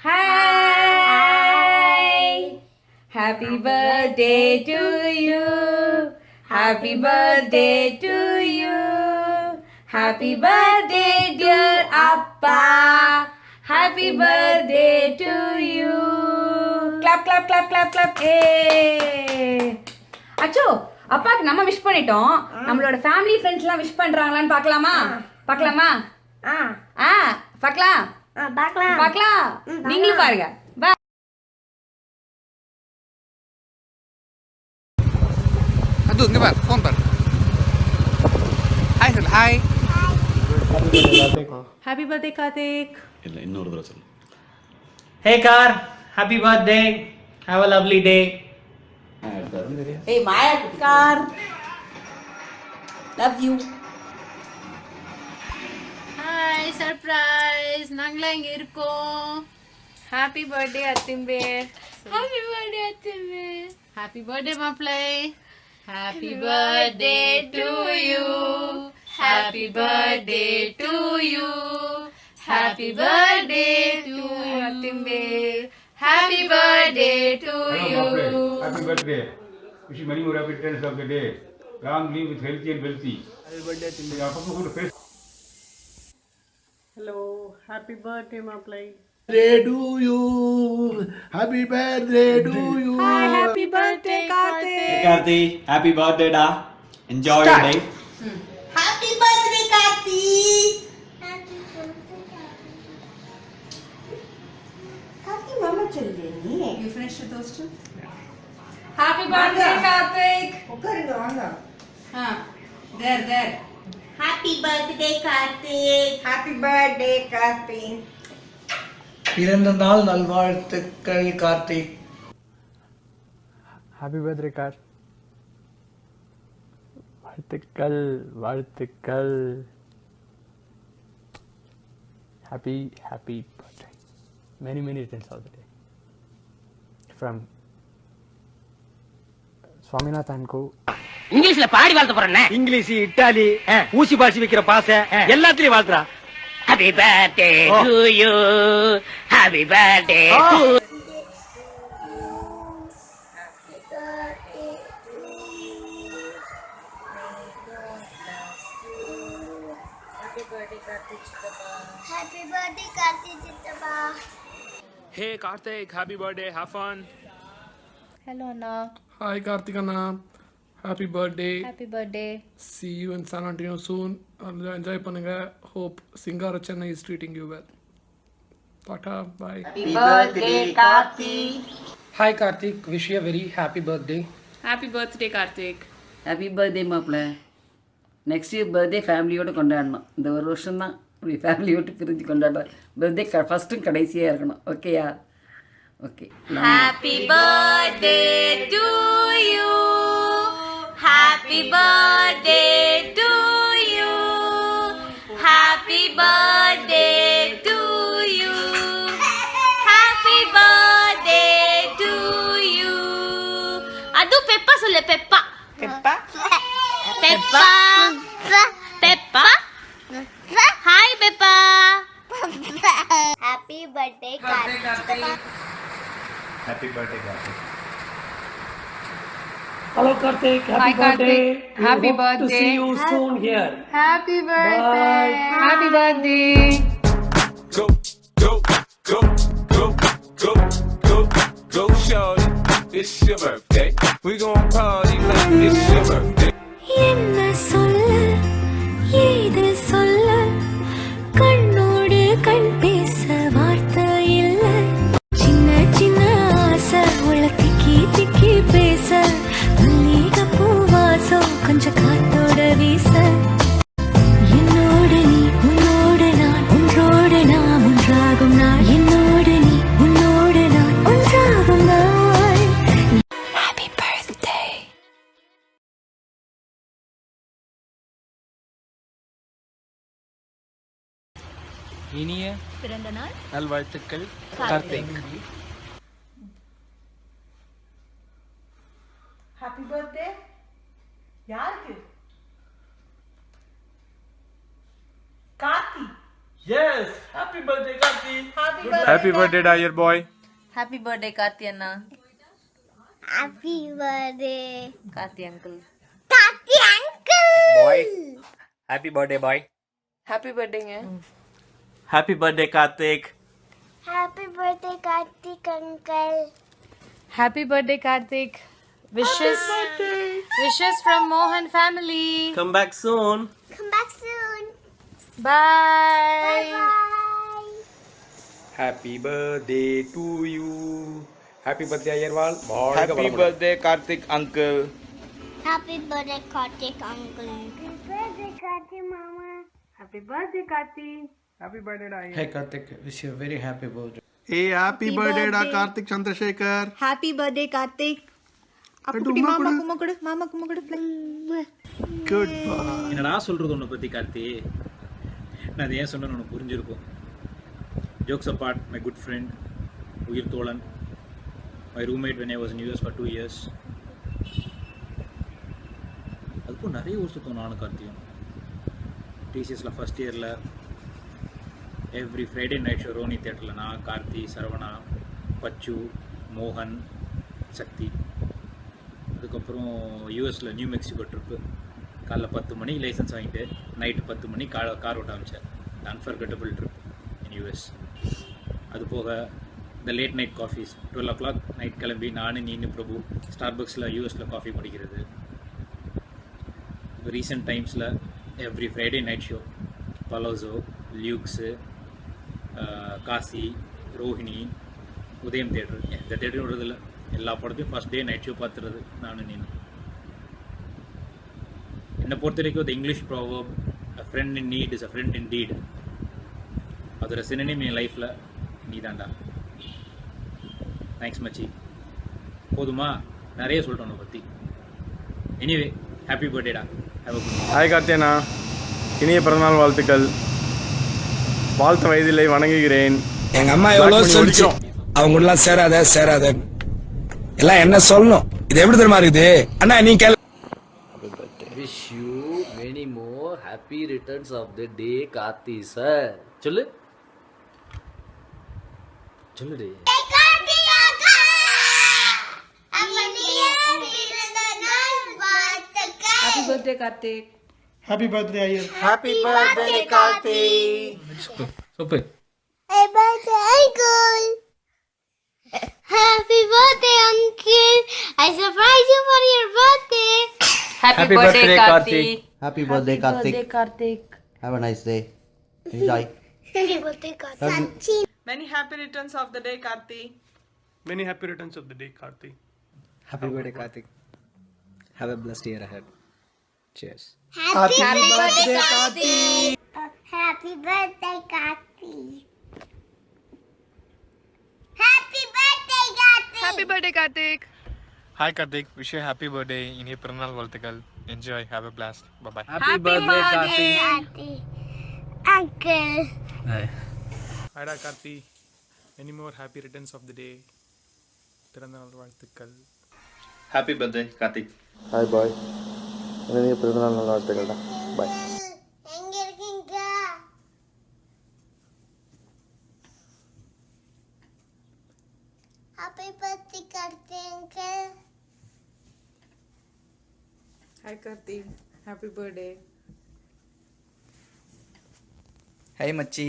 Hi! Happy birthday to you. Happy birthday to you. Happy birthday dear Appa. Happy birthday to you. Clap clap clap clap clap. Hey! அச்சோ அப்பாக்கு நம்ம wish பண்ணிட்டோம். நம்மளோட family ஃப்ரெண்ட்ஸ்லாம் wish பண்றாங்களான்னு பார்க்கலாமா? பார்க்கலாமா? பார்க்கலாம். பார்க்கலாம். நீங்களும் பாருங்க. அது இங்க பாரு ஃபோன் பாரு. ஹாய் சொல்லு ஹாய். Happy birthday Karthik. இல்ல இன்னொரு தடவை சொல்லு. Hey car, happy birthday. Have a lovely day. Hey Maya car. Love you. Hi, surprise. நாங்களா இங்க இருக்கோம். Happy birthday அத்திம்பே. Happy birthday அத்திம்பே. Happy birthday மாப்ளை. Happy birthday to you. Happy birthday to you. Happy birthday to அத்திம்பே. Happy birthday to you. Happy birthday. Wish you many more happy returns of the day. Long live with healthy and wealthy. Happy birthday to you. Hello, happy birthday, Maplay. Birthday to you. Happy birthday to you. Hi, happy birthday Karthik. Hey Karthi, happy birthday da. Enjoy your day. Happy birthday Karthik. Karthik mama challe ni. You finished the toast? Happy birthday Karthik. உட்காருங்க வாங்க. there. Happy birthday Karthik. Happy birthday Karthik. பிறந்த நாள் நல்வாழ்த்துக்கள் Karthik. Happy birthday, car. வாழ்த்துக்கள். Happy birthday. Many returns of the day. From Swaminathan ko. இங்கிலீஷ்ல பாடி வாழ்த்து போறேன். English, Italy, ஊசி பாசி வைக்கிற பாச எல்லாத்துலயும் வாழ்த்துறா. Happy birthday to you. Happy birthday to Happy birthday, Karthik Chittappa. Hey Karthik, happy birthday, have fun. Hello Anna. Hi, Karthik Anna. Happy birthday. Happy birthday. See you in San Antonio soon. Enjoy பண்ணுங்க. Hope Singara Chennai is treating you well. Tata, bye. Happy birthday Karthik. Hi, Karthik. Wish you a very happy birthday. Happy birthday Karthik. Happy birthday மாப்பிள்ள. Next year birthday ஃபேமிலியோடு கொண்டாடணும். இந்த ஒரு வருஷம் தான் அப்படி ஃபேமிலியோடு பிரிஞ்சு கொண்டாடுறோம். பர்த்டே ஃபஸ்ட்டும் கடைசியாக இருக்கணும். ஓகேயா? Okay. Happy birthday to you. Happy birthday to you. Happy birthday to you. Happy birthday to you. அது பெப்பா சொல்லு பெப்பா. பெப்பா. Hi பெப்பா. Happy birthday, Karthik Chittappa. Happy birthday, Karthik. Hello, Karthik. Happy birthday. Happy birthday. To see you soon here. Happy birthday. Bye. Happy birthday. Go, shorty. It's your birthday. We gon' party like it's your birthday. என்ன சொல்ல ஏது சொல்ல கண்ணோடு கண் பேச வார்த்தை இல்ல சின்ன சின்ன ஆசை உள்ள திக்கி பேச மல்லிகை பூவாசம் கொஞ்சம் காத்தோட வீச என்னோடு நீ உன்னோடு நான் ஒன்றோடு நாம் ஒன்றாகும் நாள் என்னோடு நீ உன்னோடு நான் ஒன்றாகும் நாள். Happy birthday. இனிய பிறந்த நாள் நல்வாழ்த்துக்கள் கார்த்திக். Happy birthday. யாருக்கு? Karthi. Yes, happy birthday, Karthi. Happy birthday, dear boy. Happy birthday, Karthi Anna. Happy birthday. Karthi uncle. Tati uncle. Boy, happy birthday, boy. Happy birthday ங்க. Happy birthday, Karthik. Happy birthday, Karthik uncle. Happy birthday, Karthik. Wishes from Mohan family. Come back soon. Come back soon. Bye. Bye. Happy birthday to you. Happy birthday Ayarwal. Happy birthday, Karthik uncle. Happy birthday, Karthik uncle. Happy birthday, Karthik mama. Happy birthday Karthi. Happy birthday Dai. Hey Karthik, wish you a very happy birthday. Hey, happy birthday da Karthik Chandrasekhar. Happy birthday Karthik. அப்படி மாமா கும்மா கொடு மாமா கும்மா கொடு. Good boy. என்னடா சொல்றது உன்னை பத்தி கார்த்தி? நான் அதை ஏன் சொன்னேன்னு உனக்கு புரிஞ்சிருக்கும். Jokes apart, my good friend, உயிர் தோழன், my roommate when I was in US for 2 years. அதுக்கும் நிறைய ஊர் சுத்தம் நானும் கார்த்தியும். டிசிஎஸில் ஃபஸ்ட் இயரில் எவ்ரி ஃப்ரைடே நைட் ஷோ ரோனி தியேட்டரில் நான், கார்த்தி, சரவணா, பச்சு, மோகன், சக்தி. அதுக்கப்புறம் யூஎஸில் நியூ மெக்சிகோ ட்ரிப்பு. காலைல 10 மணி லைசன்ஸ் வாங்கிட்டு நைட்டு 10 மணி கார் ஓட்ட ஆரம்பித்தேன். Unforgettable trip in US. அது போக இந்த late night copies 12 o'clock night கிளம்பி நீனு பிரபு ஸ்டார்பக்ஸில் யூஎஸில் காஃபி குடிக்கிறது. இப்போ ரீசெண்ட் டைம்ஸில் every Friday night show Palazzo, Luxe, Kasi, Rohini, Udhayam theatre. இந்த தேட்டர் விடுறதில்ல, எல்லா படத்தையும் ஃபஸ்ட் டே நைட் ஷோ பார்த்துறது நீனு. என்னை பொறுத்த வரைக்கும் the English proverb a friend in need is a friend indeed. அதோட சினனிம் என் லைஃப்பில் நீ தான்டா. தேங்க்ஸ் மச்சி. போதுமா? நிறைய சொல்லிட்டோம் உன்னை பற்றி. எனிவே ஹாப்பி பர்த்டேடா. ஹாய் கார்த்தியனா, இனிய பிறந்தநாள் வாழ்த்துக்கள். வாழ்த்த வயதில்லை, வணங்குகிறேன். எங்க அம்மா எவ்வளவு சொல்லிச்சு, அவங்க எல்லாம் சேராத எல்லாம் என்ன சொல்லணும். இது எப்படி தெரியுமா இருக்குது அண்ணா? நீ கேளு. Wish you many more happy returns of the day, Karthi sir. சொல்லு டே. Happy birthday Karthik. Happy birthday Ayar. Happy birthday Karthi. Super. Happy birthday, uncle. Happy birthday, uncle. I surprise you for your birthday. Happy birthday, Karthi. Happy birthday Karthik. Karthik. Have a nice day. Enjoy. Happy birthday, Karthik. Many happy returns of the day Karthi. Many happy returns of the day, Karthi. Happy birthday, Karthik. Have a blessed year ahead. Cheers. Happy birthday, Karthi. Happy birthday, Karthi. Happy birthday, Karthi. Happy birthday Karthik. Hi Karthik, wish you a happy birthday. இனிய பிறந்தநாள் வாழ்த்துக்கள். Enjoy, have a blast. Bye bye. Happy birthday, Karthi. Karthi. Uncle. Hi da Karthi. Many more happy returns of the day. பிறந்தநாள் வாழ்த்துக்கள். Happy birthday Karthik. Hi boy. இனிய பிறந்தநாள் வாழ்த்துக்கள்டா. Bye. எங்க இருக்கீங்க? Happy birthday, Karthi uncle. Hi Karthi. Happy birthday. Hey மச்சி.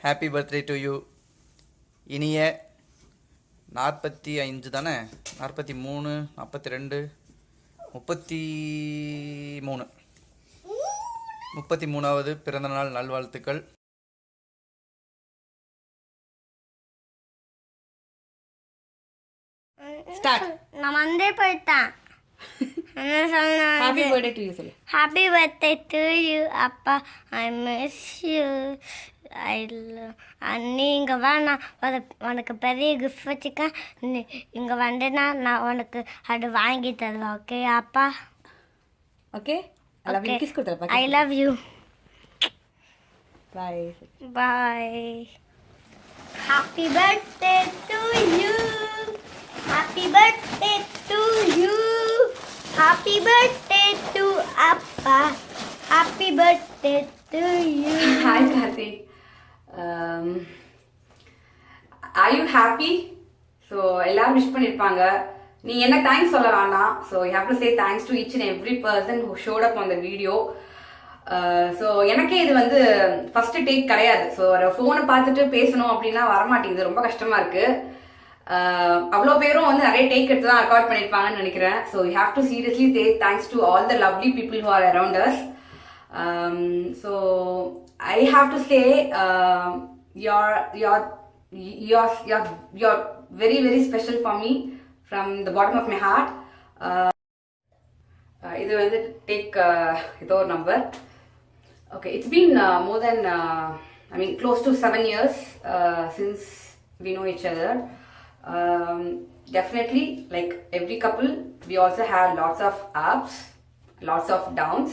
Happy birthday to you. இனிய 45 தானே? 43, 42, 33வது பிறந்தநாள் நல்வாழ்த்துக்கள். Start. நான் வந்தே போயிட்டேன். என்ன சொன்னாங்க? Happy birthday to you சொல்லு. Happy birthday to you, அப்பா. I miss you. நீ இங்கே வேணாம், உனக்கு பெரிய கிஃப்ட் வச்சுக்க. நீ இங்கே வந்தேன்னா நான் உனக்கு அது வாங்கி தருவேன். ஓகே அப்பா? Okay? I love you. Kiss கொடுத்துரு. I love you. Bye. Bye. Happy birthday to you. Happy birthday to you. Happy birthday to Appa. Happy birthday to you. Hi, Karthik. Are you happy? So, எல்லாரும் wish பண்ணிருப்பாங்க. நீ என்ன thanks சொல்ல வேண்டாம். So, you have to say thanks to each and every person who showed up on the video. So எனக்கே இது வந்து first take கிடையாது. ஸோ ஒரு ஃபோனை பார்த்துட்டு பேசணும் அப்படின்னா வரமாட்டேங்குது, ரொம்ப கஷ்டமா இருக்கு. அவ்வளோ பேரும் வந்து நிறைய டேக் எடுத்து தான் ரெக்கார்ட் பண்ணியிருப்பாங்கன்னு நினைக்கிறேன். So you have to seriously say thanks to all the lovely people who are around us. So I have to say you're very very special for me from the bottom of my heart. இது வந்து take ஏதோ ஒரு number. Okay, it's been more than close to 7 years since we know each other. Definitely, like every couple, we also have lots of ups, lots of downs.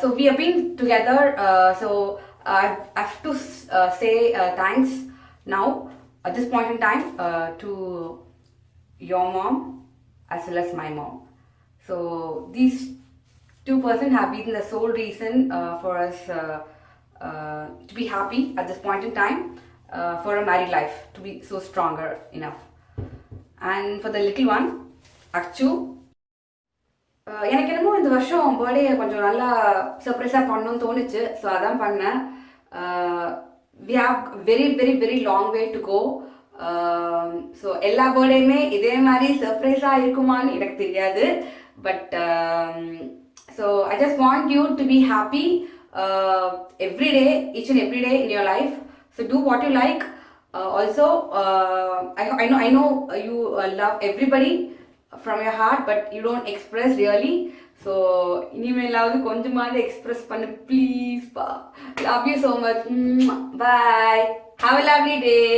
So we have been together. So I have to say thanks now at this point in time to your mom as well as my mom. So these two persons have been the sole reason for us to be happy at this point in time, for a married life to be so stronger enough. And for the little one, Akchu, எனக்கு என்னமோ இந்த வருஷம் birthday கொஞ்சம் நல்லா சர்ப்ரைஸாக பண்ணணும்னு தோணுச்சு. So அதான் பண்ணேன். we have very very very long way to go. So எல்லா பர்த்டேயுமே இதே மாதிரி சர்ப்ரைஸாக இருக்குமான்னு எனக்கு தெரியாது. But so I just want you to be happy every day, each and every day in your life. So do what you like. Also, I know you love everybody from your heart, but you don't express really. So இனிமேலாவது கொஞ்சமாவது express பண்ணு please. Love you so much. Bye. Have a lovely day.